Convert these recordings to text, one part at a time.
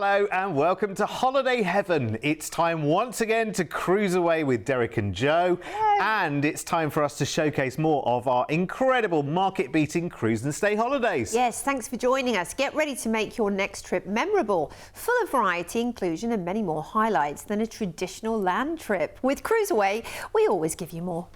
Hello and welcome to Holiday Heaven. It's time once again to cruise away with Derek and Joe. Hello. And it's time for us to showcase more of our incredible market-beating cruise and stay holidays. Yes, thanks for joining us. Get ready to make your next trip memorable, full of variety, inclusion and many more highlights than a traditional land trip. With CruiseAway, we always give you more.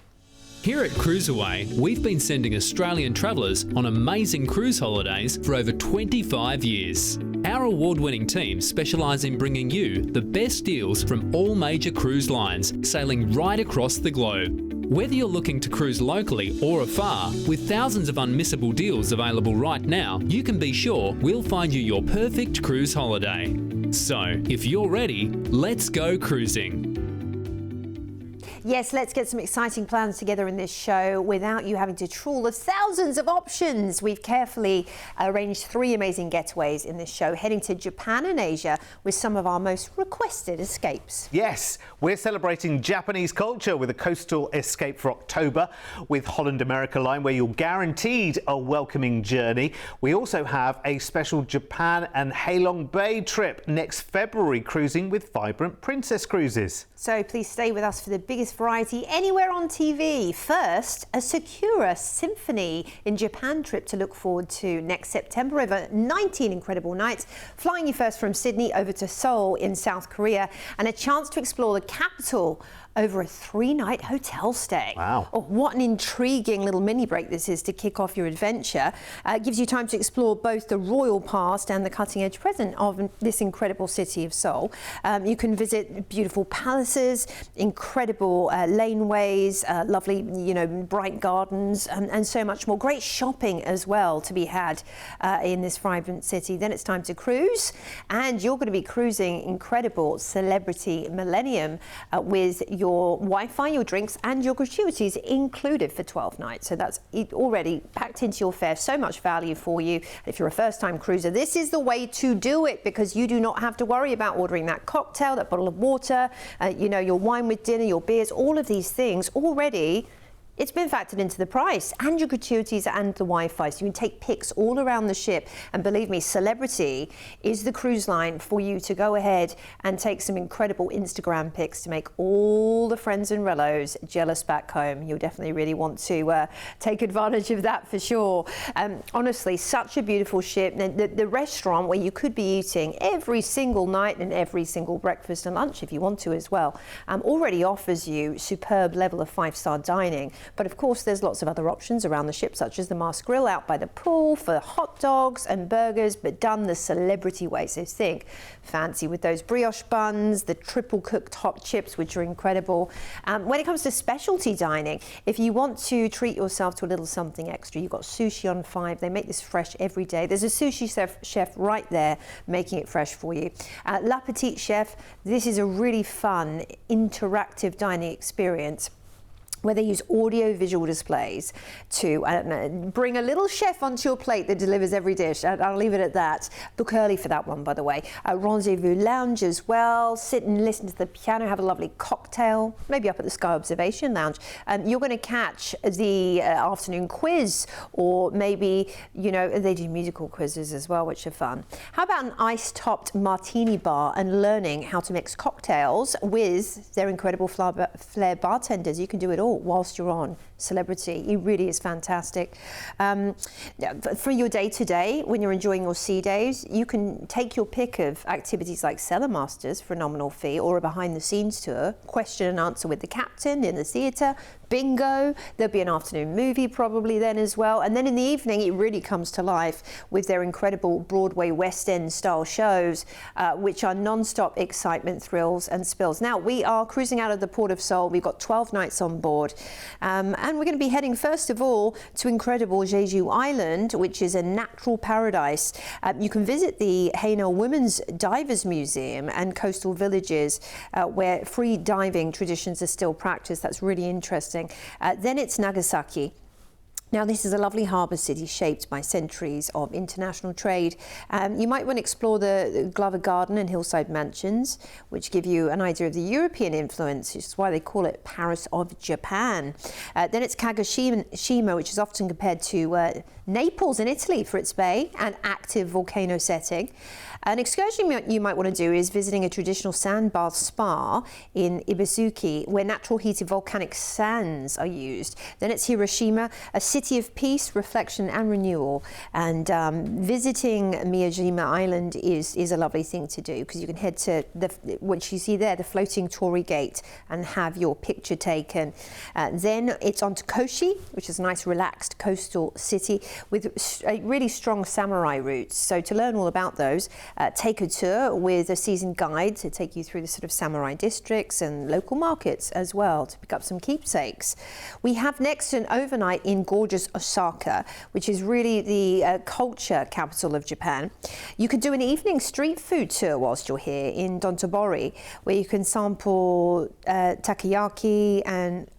Here at CruiseAway, we've been sending Australian travellers on amazing cruise holidays for over 25 years. Our award-winning team specialise in bringing you the best deals from all major cruise lines, sailing right across the globe. Whether you're looking to cruise locally or afar, with thousands of unmissable deals available right now, you can be sure we'll find you your perfect cruise holiday. So, if you're ready, let's go cruising. Yes, let's get some exciting plans together in this show without you having to trawl the thousands of options. We've carefully arranged 3 amazing getaways in this show, heading to Japan and Asia with some of our most requested escapes. Yes, we're celebrating Japanese culture with a coastal escape for October with Holland America Line, where you're guaranteed a welcoming journey. We also have a special Japan and Halong Bay trip next February, cruising with Vibrant Princess Cruises. So please stay with us for the biggest variety anywhere on TV. First, a Sakura Symphony in Japan trip to look forward to next September, over 19 incredible nights, flying you first from Sydney over to Seoul in South Korea, and a chance to explore the capital over a 3-night hotel stay. Wow. Oh, what an intriguing little mini break this is to kick off your adventure. It gives you time to explore both the royal past and the cutting edge present of this incredible city of Seoul. You can visit beautiful palaces, incredible laneways, lovely, bright gardens, and so much more. Great shopping as well to be had in this vibrant city. Then it's time to cruise, and you're going to be cruising incredible Celebrity Millennium with your Wi-Fi, your drinks and your gratuities included for 12 nights. So that's already packed into your fare. So much value for you. If you're a first-time cruiser, this is the way to do it, because you do not have to worry about ordering that cocktail, that bottle of water, your wine with dinner, your beers, all of these things already. It's been factored into the price, and your gratuities and the Wi-Fi, so you can take pics all around the ship. And believe me, Celebrity is the cruise line for you to go ahead and take some incredible Instagram pics to make all the friends and relos jealous back home. You'll definitely really want to take advantage of that for sure. Honestly, such a beautiful ship. The restaurant where you could be eating every single night and every single breakfast and lunch if you want to as well, already offers you superb level of 5-star dining. But of course, there's lots of other options around the ship, such as the Mars Grill out by the pool for hot dogs and burgers, but done the Celebrity way. So think fancy with those brioche buns, the triple cooked hot chips, which are incredible. When it comes to specialty dining, if you want to treat yourself to a little something extra, you've got sushi on 5. They make this fresh every day. There's a sushi chef right there making it fresh for you. La Petite Chef, this is a really fun, interactive dining experience where they use audio-visual displays to bring a little chef onto your plate that delivers every dish. I'll leave it at that. Book early for that one, by the way. Rendezvous Lounge as well. Sit and listen to the piano, have a lovely cocktail, maybe up at the Sky Observation Lounge. You're going to catch the afternoon quiz, or maybe, they do musical quizzes as well, which are fun. How about an ice-topped martini bar and learning how to mix cocktails with their incredible flair bartenders? You can do it all whilst you're on Celebrity. It really is fantastic. For your day-to-day, when you're enjoying your sea days, you can take your pick of activities like Cellar Masters for a nominal fee, or a behind-the-scenes tour, question and answer with the captain in the theatre, bingo. There'll be an afternoon movie probably then as well. And then in the evening, it really comes to life with their incredible Broadway West End style shows, which are non-stop excitement, thrills and spills. Now, we are cruising out of the Port of Seoul. We've got 12 nights on board. And we're going to be heading first of all to incredible Jeju Island, which is a natural paradise. You can visit the Haeuneo Women's Divers Museum and coastal villages where free diving traditions are still practiced. That's really interesting. Then it's Nagasaki. Now, this is a lovely harbour city shaped by centuries of international trade. You might want to explore the Glover Garden and Hillside Mansions, which give you an idea of the European influence, which is why they call it Paris of Japan. Then it's Kagoshima, which is often compared to Naples in Italy for its bay and active volcano setting. An excursion you might want to do is visiting a traditional sand bath spa in Ibusuki, where natural heated volcanic sands are used. Then it's Hiroshima, a city of peace, reflection and renewal. And visiting Miyajima Island is a lovely thing to do, because you can head to what you see there, the floating Torii Gate, and have your picture taken. Then it's on to Koshi, which is a nice relaxed coastal city with really strong samurai roots. So to learn all about those, take a tour with a seasoned guide to take you through the sort of samurai districts and local markets as well to pick up some keepsakes. We have next an overnight in gorgeous Osaka, which is really the culture capital of Japan. You could do an evening street food tour whilst you're here in Dontobori, where you can sample takoyaki and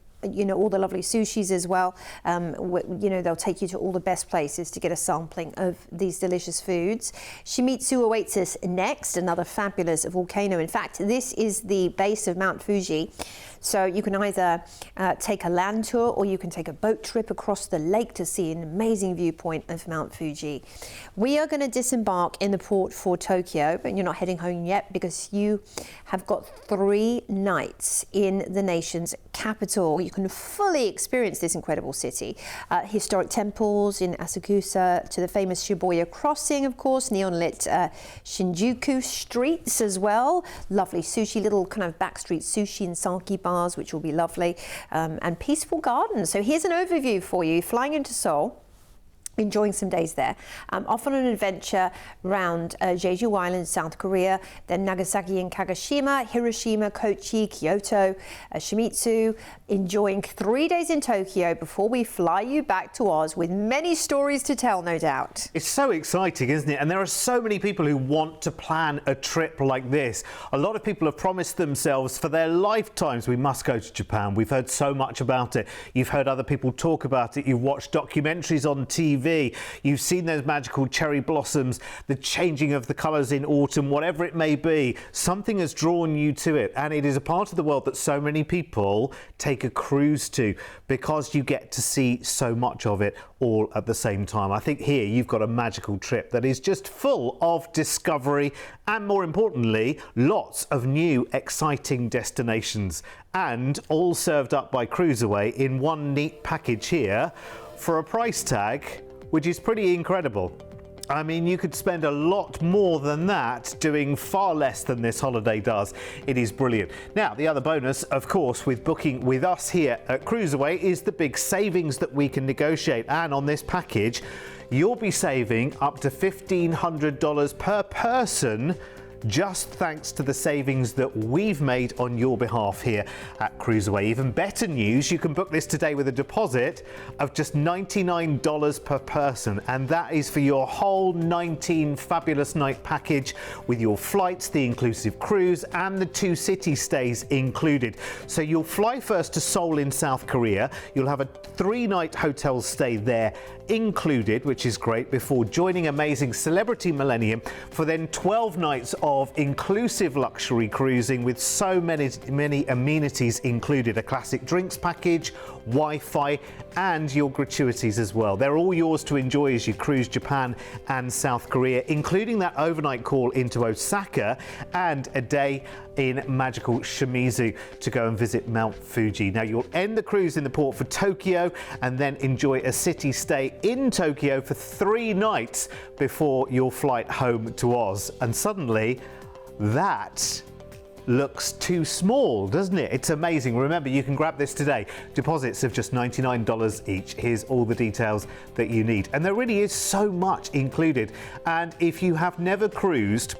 all the lovely sushis as well. They'll take you to all the best places to get a sampling of these delicious foods. Shimizu awaits us next, another fabulous volcano. In fact, this is the base of Mount Fuji. So you can either take a land tour or you can take a boat trip across the lake to see an amazing viewpoint of Mount Fuji. We are going to disembark in the port for Tokyo, but you're not heading home yet because you have got 3 nights in the nation's capital. You can fully experience this incredible city. Historic temples in Asakusa, to the famous Shibuya crossing, of course, neon-lit Shinjuku streets as well. Lovely sushi, little kind of backstreet sushi and sake bars, which will be lovely, and peaceful gardens. So here's an overview for you. Flying into Seoul, enjoying some days there, off on an adventure around Jeju Island, South Korea, then Nagasaki and Kagoshima, Hiroshima, Kochi, Kyoto, Shimizu, enjoying 3 days in Tokyo before we fly you back to Oz with many stories to tell, no doubt. It's so exciting, isn't it? And there are so many people who want to plan a trip like this. A lot of people have promised themselves for their lifetimes, we must go to Japan. We've heard so much about it. You've heard other people talk about it. You've watched documentaries on TV. You've seen those magical cherry blossoms, the changing of the colours in autumn, whatever it may be. Something has drawn you to it, and it is a part of the world that so many people take a cruise to because you get to see so much of it all at the same time. I think here you've got a magical trip that is just full of discovery and, more importantly, lots of new exciting destinations, and all served up by CruiseAway in one neat package here for a price tag which is pretty incredible. I mean, you could spend a lot more than that doing far less than this holiday does. It is brilliant. Now, the other bonus, of course, with booking with us here at CruiseAway is the big savings that we can negotiate. And on this package, you'll be saving up to $1,500 per person, just thanks to the savings that we've made on your behalf here at CruiseAway. Even better news, you can book this today with a deposit of just $99 per person, and that is for your whole 19 fabulous night package with your flights, the inclusive cruise and the 2 city stays included. So you'll fly first to Seoul in South Korea. You'll have a 3-night hotel stay there included, which is great, before joining amazing Celebrity Millennium for then 12 nights of inclusive luxury cruising with so many amenities included. A classic drinks package, Wi-Fi and your gratuities as well. They're all yours to enjoy as you cruise Japan and South Korea, including that overnight call into Osaka and a day in magical Shimizu to go and visit Mount Fuji. Now, you'll end the cruise in the port for Tokyo and then enjoy a city stay in Tokyo for 3 nights before your flight home to Oz. And suddenly that looks too small, doesn't it? It's amazing. Remember, you can grab this today. Deposits of just $99 each. Here's all the details that you need. And there really is so much included. And if you have never cruised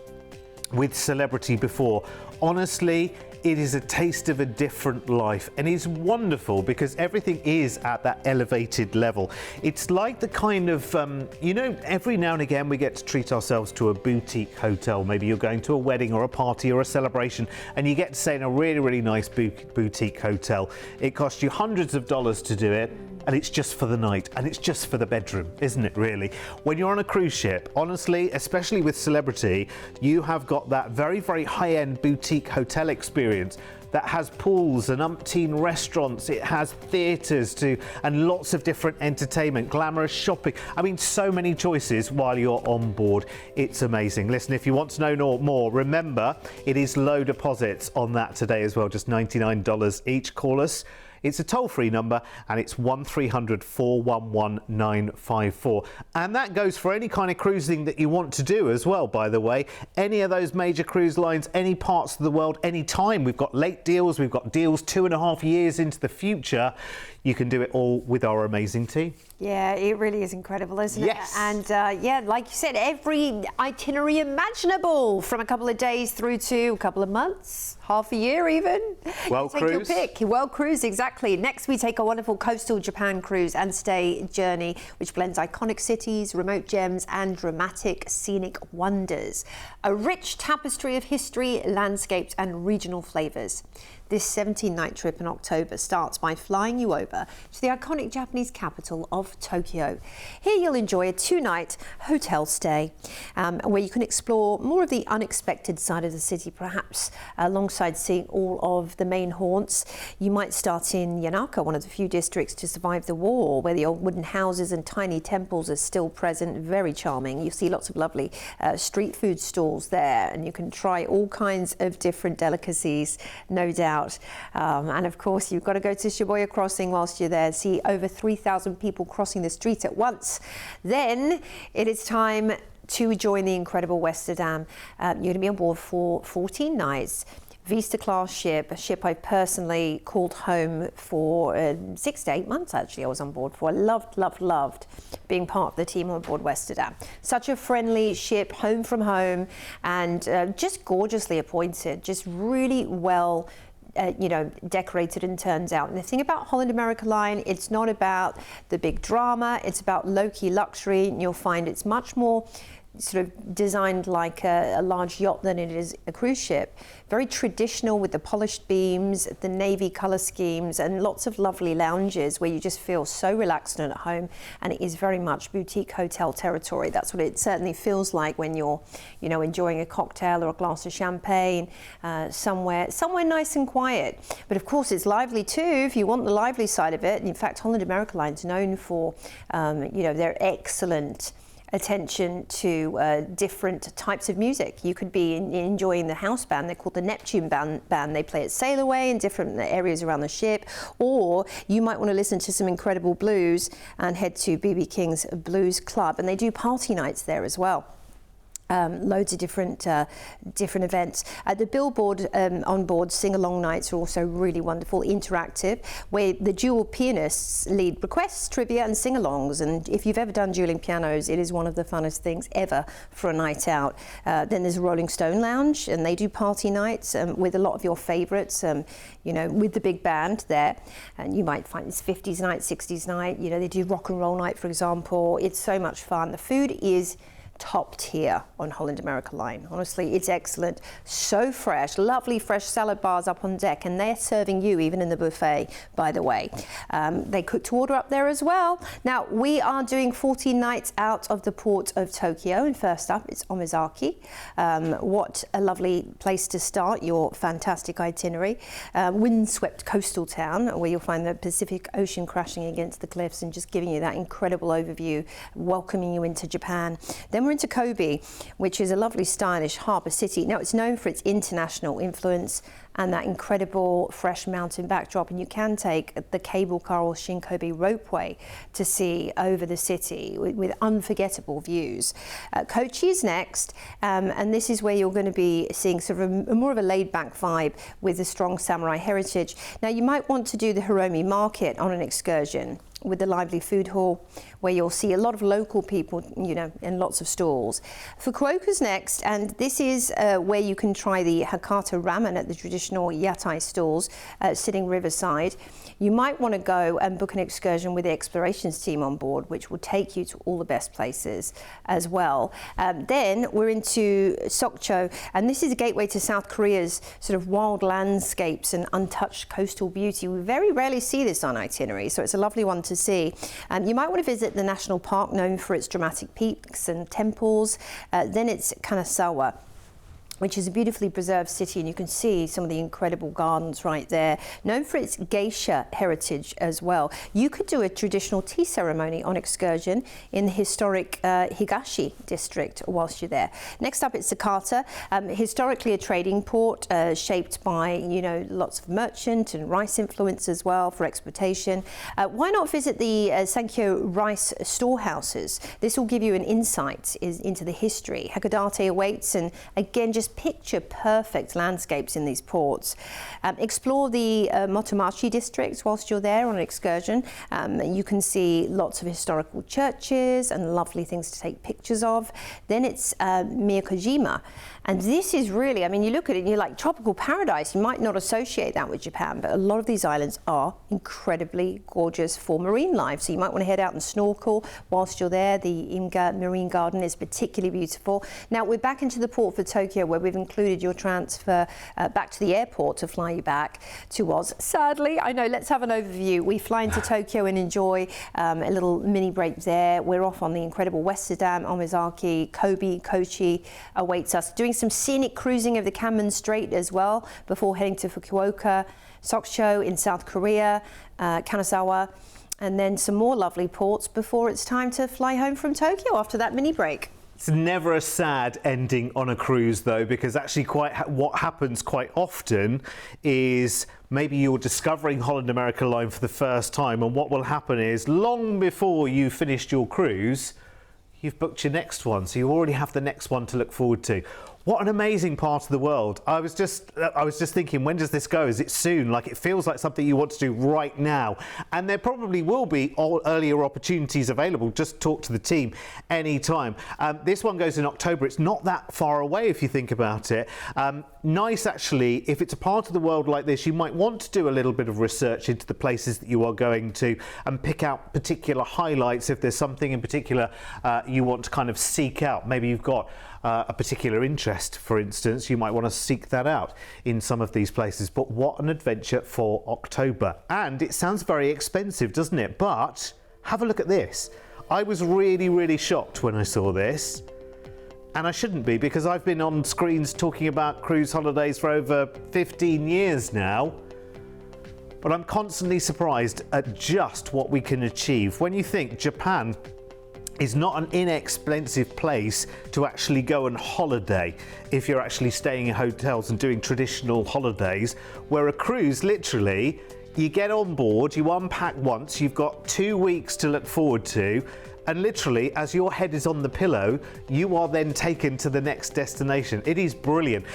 with Celebrity before, honestly, it is a taste of a different life, and it's wonderful because everything is at that elevated level. It's like the kind of, every now and again we get to treat ourselves to a boutique hotel. Maybe you're going to a wedding or a party or a celebration and you get to stay in a really, really nice boutique hotel. It costs you hundreds of dollars to do it, and it's just for the night, and it's just for the bedroom, isn't it really? When you're on a cruise ship, honestly, especially with Celebrity, you have got that very, very high-end boutique hotel experience that has pools and umpteen restaurants. It has theatres too, and lots of different entertainment, glamorous shopping. I mean, so many choices while you're on board. It's amazing. Listen, if you want to know more, remember, it is low deposits on that today as well, just $99 each. Call us. It's a toll-free number, and it's 1300 411 954. And that goes for any kind of cruising that you want to do as well, by the way. Any of those major cruise lines, any parts of the world, any time. We've got late deals, we've got deals 2.5 years into the future. You can do it all with our amazing team. Yeah, it really is incredible, isn't Yes. it? And yeah, like you said, every itinerary imaginable, from a couple of days through to a couple of months, half a year even. World Take your cruise. pick. World cruise, exactly. Next, we take a wonderful coastal Japan cruise and stay journey, which blends iconic cities, remote gems, and dramatic scenic wonders. A rich tapestry of history, landscapes, and regional flavours. This 17-night trip in October starts by flying you over to the iconic Japanese capital of Tokyo. Here you'll enjoy a 2-night hotel stay where you can explore more of the unexpected side of the city, perhaps alongside seeing all of the main haunts. You might start in Yanaka, one of the few districts to survive the war, where the old wooden houses and tiny temples are still present. Very charming. You see lots of lovely street food stalls there, and you can try all kinds of different delicacies, no doubt. And of course, you've got to go to Shibuya Crossing whilst you're there, see over 3,000 people crossing the street at once. Then it is time to join the incredible Westerdam. You're going to be on board for 14 nights. Vista class ship, a ship I personally called home for 6 to 8 months. Actually, I was on board for. I loved being part of the team on board Westerdam. Such a friendly ship, home from home, and just gorgeously appointed. Just really well decorated and turns out. And the thing about Holland America Line, it's not about the big drama, it's about low-key luxury, and you'll find it's much more sort of designed like a large yacht than it is a cruise ship. Very traditional with the polished beams, the navy colour schemes, and lots of lovely lounges where you just feel so relaxed and at home. And it is very much boutique hotel territory. That's what it certainly feels like when you're, enjoying a cocktail or a glass of champagne somewhere nice and quiet. But of course, it's lively too if you want the lively side of it. And in fact, Holland America Line's known for, their excellent attention to different types of music. You could be enjoying the house band. They're called the Neptune band. They play at Sail Away in different areas around the ship. Or you might want to listen to some incredible blues and head to BB King's Blues Club. And they do party nights there as well. Loads of different events. The billboard on board sing-along nights are also really wonderful, interactive, where the dual pianists lead requests, trivia and sing-alongs. And if you've ever done dueling pianos, it is one of the funnest things ever for a night out. Then there's a Rolling Stone Lounge, and they do party nights with a lot of your favourites, with the big band there. And you might find it's 50s night, 60s night. They do rock and roll night, for example. It's so much fun. The food is top tier on Holland America Line. Honestly, it's excellent. So fresh, lovely fresh salad bars up on deck, and they're serving you even in the buffet, by the way. They cook to order up there as well. Now, we are doing 14 nights out of the port of Tokyo, and first up, it's Omizaki. What a lovely place to start your fantastic itinerary. Windswept coastal town, where you'll find the Pacific Ocean crashing against the cliffs and just giving you that incredible overview, welcoming you into Japan. Then we're into Kobe, which is a lovely, stylish harbour city. Now, it's known for its international influence and that incredible fresh mountain backdrop, and you can take the cable car or Shinkobe ropeway to see over the city with unforgettable views. Kochi is next, and this is where you're going to be seeing sort of more of a laid-back vibe with a strong samurai heritage. Now, you might want to do the Hiromi market on an excursion with the lively food hall, where you'll see a lot of local people, and lots of stalls. Fukuoka's next, and this is where you can try the Hakata ramen at the traditional traditional yatai stalls sitting riverside. You might want to go and book an excursion with the explorations team on board, which will take you to all the best places as well. Then we're into Sokcho, and this is a gateway to South Korea's sort of wild landscapes and untouched coastal beauty. We very rarely see this on itinerary, so it's a lovely one to see. You might want to visit the national park, known for its dramatic peaks and temples. Then it's Kanazawa, which is a beautifully preserved city, and you can see some of the incredible gardens right there, known for its geisha heritage as well. You could do a traditional tea ceremony on excursion in the historic Higashi district whilst you're there. Next up, it's Jakarta, historically a trading port shaped by, you know, lots of merchant and rice influence as well for exportation. Why not visit the Sankyo rice storehouses? This will give you an insight into the history. Hakodate awaits, and again, just picture perfect landscapes in these ports. Explore the Motomachi district whilst you're there on an excursion. You can see lots of historical churches and lovely things to take pictures of. Then it's Miyakojima. And this is really, I mean, you look at it and you're like tropical paradise. You might not associate that with Japan, but a lot of these islands are incredibly gorgeous for marine life. So you might want to head out and snorkel whilst you're there. The Imga Marine Garden is particularly beautiful. Now we're back into the port for Tokyo, where we've included your transfer back to the airport to fly you back to Oz. Sadly, I know, let's have an overview. We fly into Tokyo and enjoy a little mini break there. We're off on the incredible Westerdam, Omizaki, Kobe, Kochi awaits us. Doing some scenic cruising of the Kanman Strait as well before heading to Fukuoka, Sokcho in South Korea, Kanazawa, and then some more lovely ports before it's time to fly home from Tokyo after that mini break. It's never a sad ending on a cruise, though, because actually what happens quite often is maybe you're discovering Holland America Line for the first time, and what will happen is long before you finished your cruise, you've booked your next one, so you already have the next one to look forward to. What an amazing part of the world. I was just thinking, when does this go? Is it soon? Like, it feels like something you want to do right now. And there probably will be earlier opportunities available. Just talk to the team anytime. This one goes in October. It's not that far away if you think about it. Nice, actually, if it's a part of the world like this, you might want to do a little bit of research into the places that you are going to and pick out particular highlights if there's something in particular you want to kind of seek out. Maybe you've got a particular interest, for instance, you might want to seek that out in some of these places. But what an adventure for October. And it sounds very expensive, doesn't it? But have a look at this. I was really, really shocked when I saw this. And I shouldn't be, because I've been on screens talking about cruise holidays for over 15 years now. But I'm constantly surprised at just what we can achieve. When you think Japan is not an inexpensive place to actually go and holiday if you're actually staying in hotels and doing traditional holidays, where a cruise, literally, you get on board, you unpack once, you've got 2 weeks to look forward to, and literally, as your head is on the pillow, you are then taken to the next destination. It is brilliant.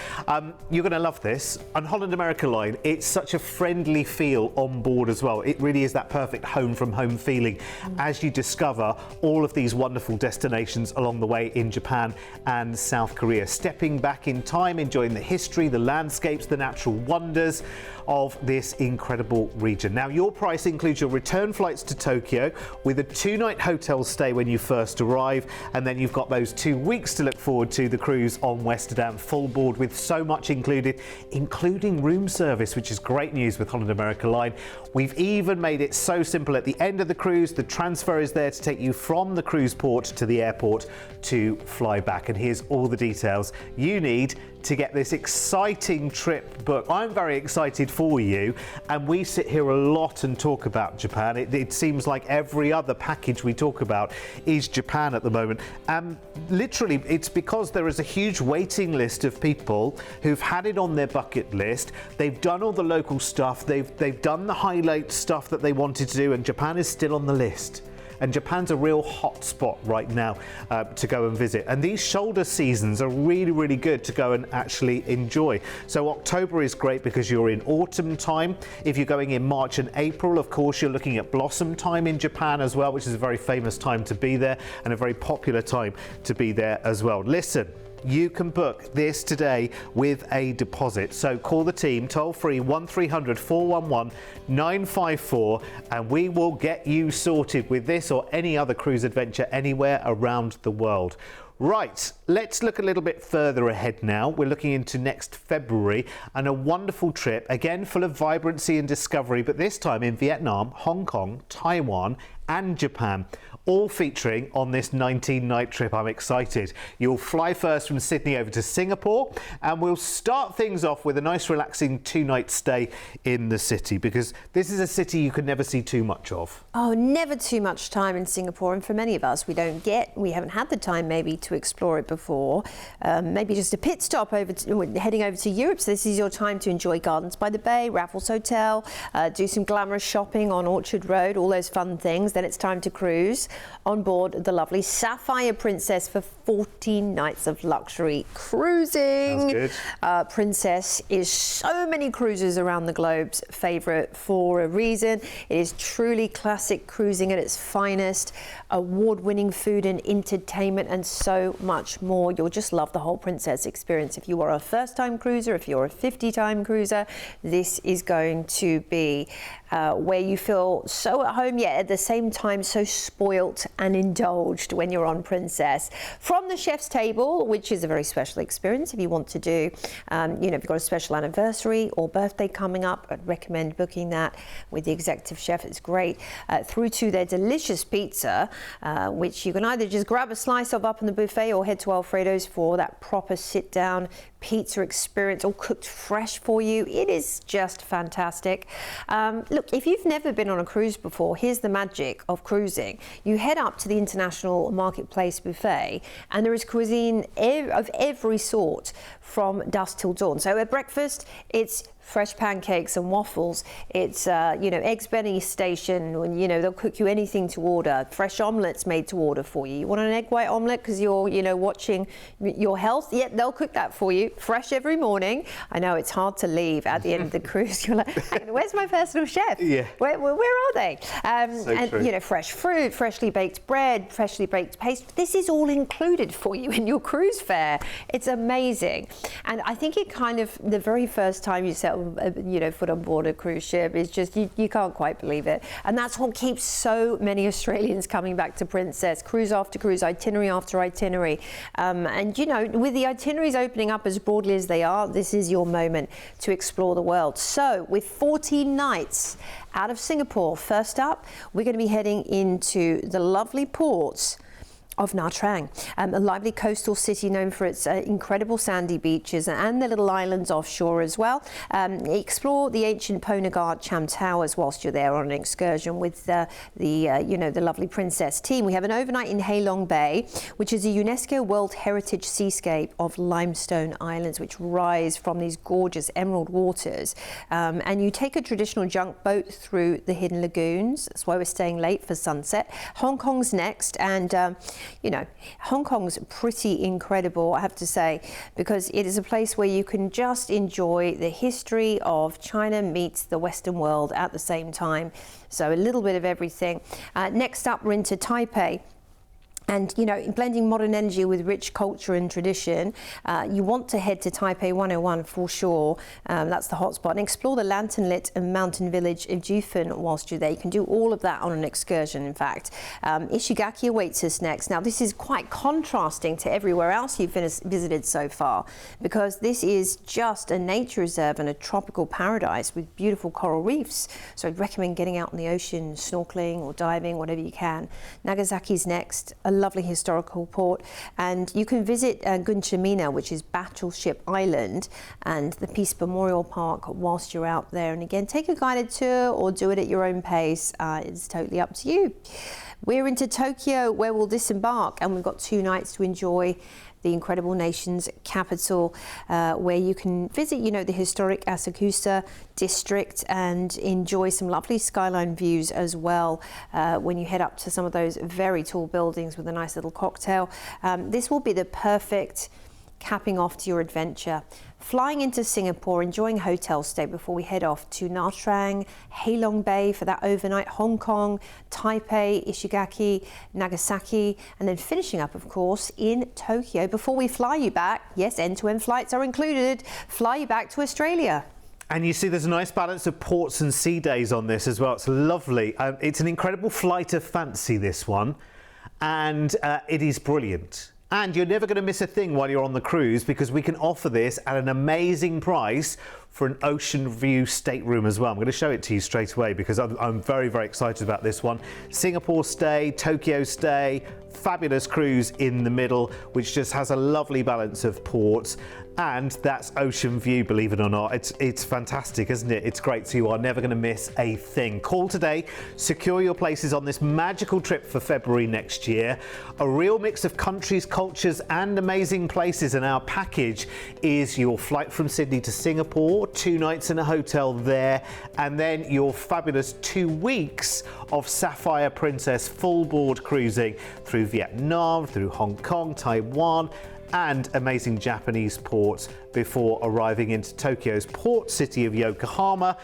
You're going to love this. On Holland America Line, it's such a friendly feel on board as well. It really is that perfect home from home feeling as you discover all of these wonderful destinations along the way in Japan and South Korea. Stepping back in time, enjoying the history, the landscapes, the natural wonders of this incredible region. Now, your price includes your return flights to Tokyo with a 2-night hotel stay when you first arrive, and then you've got those 2 weeks to look forward to the cruise on Westerdam, full board with so much included, including room service, which is great news with Holland America Line. We've even made it so simple at the end of the cruise, the transfer is there to take you from the cruise port to the airport to fly back. And here's all the details you need to get this exciting trip booked. I'm very excited for you, and we sit here a lot and talk about Japan. It seems like every other package we talk about is Japan at the moment. Literally, it's because there is a huge waiting list of people who've had it on their bucket list. They've done all the local stuff, they've done the highlight stuff that they wanted to do, and Japan is still on the list. And Japan's a real hot spot right now to go and visit. And these shoulder seasons are really, really good to go and actually enjoy. So October is great because you're in autumn time. If you're going in March and April, of course, you're looking at blossom time in Japan as well, which is a very famous time to be there and a very popular time to be there as well. Listen, you can book this today with a deposit. So call the team toll free 1300 411 954 and we will get you sorted with this or any other cruise adventure anywhere around the world. Right, let's look a little bit further ahead now. We're looking into next February and a wonderful trip, again full of vibrancy and discovery, but this time in Vietnam, Hong Kong, Taiwan and Japan, all featuring on this 19-night trip. I'm excited. You'll fly first from Sydney over to Singapore and we'll start things off with a nice relaxing 2-night stay in the city, because this is a city you could never see too much of. Oh, never too much time in Singapore, and for many of us we haven't had the time maybe to explore it before. Maybe just a pit stop heading over to Europe, so this is your time to enjoy Gardens by the Bay, Raffles Hotel, do some glamorous shopping on Orchard Road, all those fun things. Then it's time to cruise on board the lovely Sapphire Princess for 14 nights of luxury cruising. Sounds good. Princess is so many cruisers around the globe's favourite for a reason. It is truly classic cruising at its finest, award-winning food and entertainment and so much more. You'll just love the whole Princess experience. If you are a first-time cruiser, if you're a 50-time cruiser, this is going to be where you feel so at home, yet at the same time so spoilt and indulged when you're on Princess. From the chef's table, which is a very special experience if you want to do, if you've got a special anniversary or birthday coming up, I'd recommend booking that with the executive chef. It's great. Through to their delicious pizza, which you can either just grab a slice of up in the buffet or head to Alfredo's for that proper sit-down pizza experience, all cooked fresh for you. It is just fantastic. Look, if you've never been on a cruise before, here's the magic of cruising. You head up to the International Marketplace buffet and there is cuisine of every sort from dusk till dawn. So at breakfast, it's fresh pancakes and waffles. It's, Eggs Benny station, when, they'll cook you anything to order. Fresh omelettes made to order for you. You want an egg white omelette because you're, watching your health? Yeah, they'll cook that for you. Fresh every morning. I know it's hard to leave at the end of the cruise. You're like, where's my personal chef? Yeah. Where are they? True. Fresh fruit, freshly baked bread, freshly baked paste. This is all included for you in your cruise fare. It's amazing. And I think it kind of, the very first time you set foot on board a cruise ship is just, you can't quite believe it. And that's what keeps so many Australians coming back to Princess, cruise after cruise, itinerary after itinerary. With the itineraries opening up as broadly as they are, this is your moment to explore the world. So with 14 nights out of Singapore, first up, we're going to be heading into the lovely ports of Nha Trang, a lively coastal city known for its incredible sandy beaches and the little islands offshore as well. Explore the ancient Ponagar Cham Towers whilst you're there on an excursion with the lovely Princess team. We have an overnight in Hai Long Bay, which is a UNESCO World Heritage seascape of limestone islands which rise from these gorgeous emerald waters. And you take a traditional junk boat through the hidden lagoons. That's why we're staying late for sunset. Hong Kong's next, and Hong Kong's pretty incredible, I have to say, because it is a place where you can just enjoy the history of China meets the Western world at the same time. So a little bit of everything. Next up, we're into Taipei. And, blending modern energy with rich culture and tradition, you want to head to Taipei 101 for sure. That's the hotspot. And explore the lantern-lit mountain village of Jifen whilst you're there. You can do all of that on an excursion, in fact. Ishigaki awaits us next. Now, this is quite contrasting to everywhere else you've visited so far, because this is just a nature reserve and a tropical paradise with beautiful coral reefs. So I'd recommend getting out in the ocean, snorkeling or diving, whatever you can. Nagasaki's next. A lovely historical port, and you can visit Gunchimina, which is Battleship Island, and the Peace Memorial Park whilst you're out there. And again, take a guided tour or do it at your own pace. It's totally up to you. We're into Tokyo, where we'll disembark, and we've got 2 nights to enjoy the incredible nation's capital, where you can visit, the historic Asakusa district and enjoy some lovely skyline views as well when you head up to some of those very tall buildings with a nice little cocktail. This will be the perfect capping off to your adventure. Flying into Singapore, enjoying a hotel stay before we head off to Nha Trang, Halong Bay for that overnight, Hong Kong, Taipei, Ishigaki, Nagasaki, and then finishing up, of course, in Tokyo before we fly you back. Yes, end-to-end flights are included. Fly you back to Australia. And you see there's a nice balance of ports and sea days on this as well. It's lovely. It's an incredible flight of fancy, this one. And it is brilliant. And you're never going to miss a thing while you're on the cruise, because we can offer this at an amazing price for an ocean view stateroom as well. I'm going to show it to you straight away because I'm very, very excited about this one. Singapore stay, Tokyo stay, fabulous cruise in the middle, which just has a lovely balance of ports. And that's ocean view, believe it or not. It's fantastic, isn't it? It's great, so you are never going to miss a thing. Call today, secure your places on this magical trip for February next year. A real mix of countries, cultures and amazing places, and our package is your flight from Sydney to Singapore, 2 nights in a hotel there, and then your fabulous 2 weeks of Sapphire Princess full board cruising through Vietnam, through Hong Kong, Taiwan, and amazing Japanese ports before arriving into Tokyo's port city of Yokohama.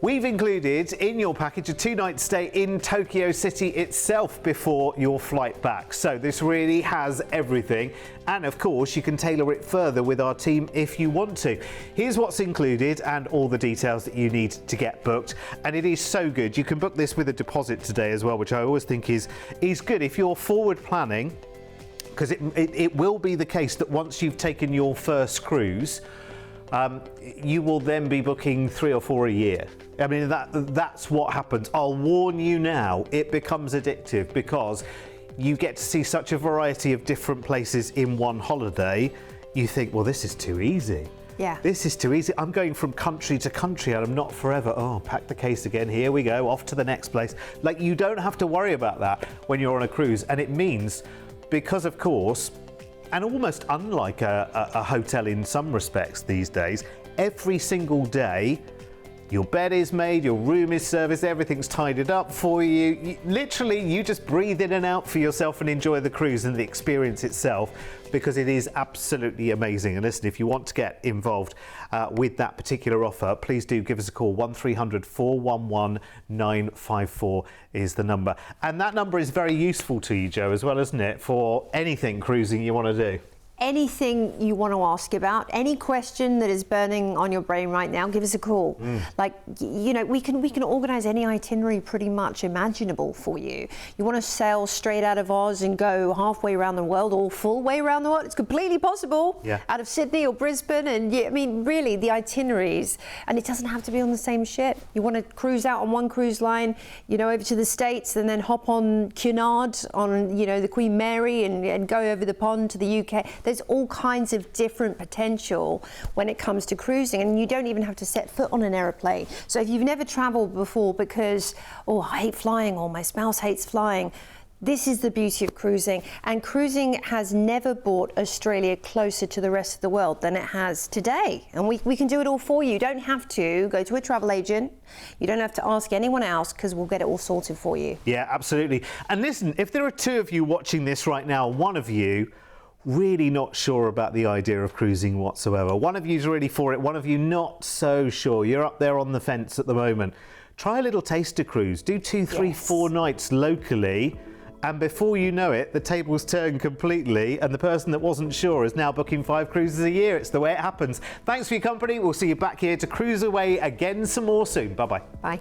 We've included in your package a 2-night stay in Tokyo City itself before your flight back. So this really has everything. And of course, you can tailor it further with our team if you want to. Here's what's included and all the details that you need to get booked. And it is so good. You can book this with a deposit today as well, which I always think is good if you're forward planning. Because it will be the case that once you've taken your first cruise, you will then be booking 3 or 4 a year. I mean, that's what happens. I'll warn you now, it becomes addictive because you get to see such a variety of different places in one holiday. You think, well, this is too easy. Yeah. This is too easy. I'm going from country to country and I'm not forever. Oh, pack the case again. Here we go, off to the next place. Like, you don't have to worry about that when you're on a cruise. And it means, because of course, and almost unlike a hotel in some respects these days, every single day your bed is made, your room is serviced, everything's tidied up for you. Literally, you just breathe in and out for yourself and enjoy the cruise and the experience itself, because it is absolutely amazing. And listen, if you want to get involved with that particular offer, please do give us a call. 1300 411 954 is the number. And that number is very useful to you, Joe, as well, isn't it, for anything cruising you want to do? Anything you want to ask about, any question that is burning on your brain right now, give us a call. Like, you know, we can organize any itinerary pretty much imaginable for you. You want to sail straight out of Oz and go halfway around the world or full way around the world? It's completely possible. Yeah. Out of Sydney or Brisbane, and I mean, really, the itineraries, and it doesn't have to be on the same ship. You want to cruise out on one cruise line, you know, over to the States, and then hop on Cunard on, you know, the Queen Mary, and go over the pond to the UK. There's all kinds of different potential when it comes to cruising, and you don't even have to set foot on an aeroplane. So if you've never traveled before because, oh, I hate flying, or my spouse hates flying, this is the beauty of cruising. And cruising has never brought Australia closer to the rest of the world than it has today. And we can do it all for you. You don't have to go to a travel agent. You don't have to ask anyone else, because we'll get it all sorted for you. Yeah, absolutely. And listen, if there are 2 of you watching this right now, one of you really not sure about the idea of cruising whatsoever, one of you's really for it, one of you not so sure, you're up there on the fence at the moment, try a little taster cruise. Do 2, 3, 4 nights locally, and before you know it, the tables turn completely, and the person that wasn't sure is now booking 5 cruises a year. It's the way it happens. Thanks for your company. We'll see you back here to Cruise Away again some more soon. Bye-bye. Bye.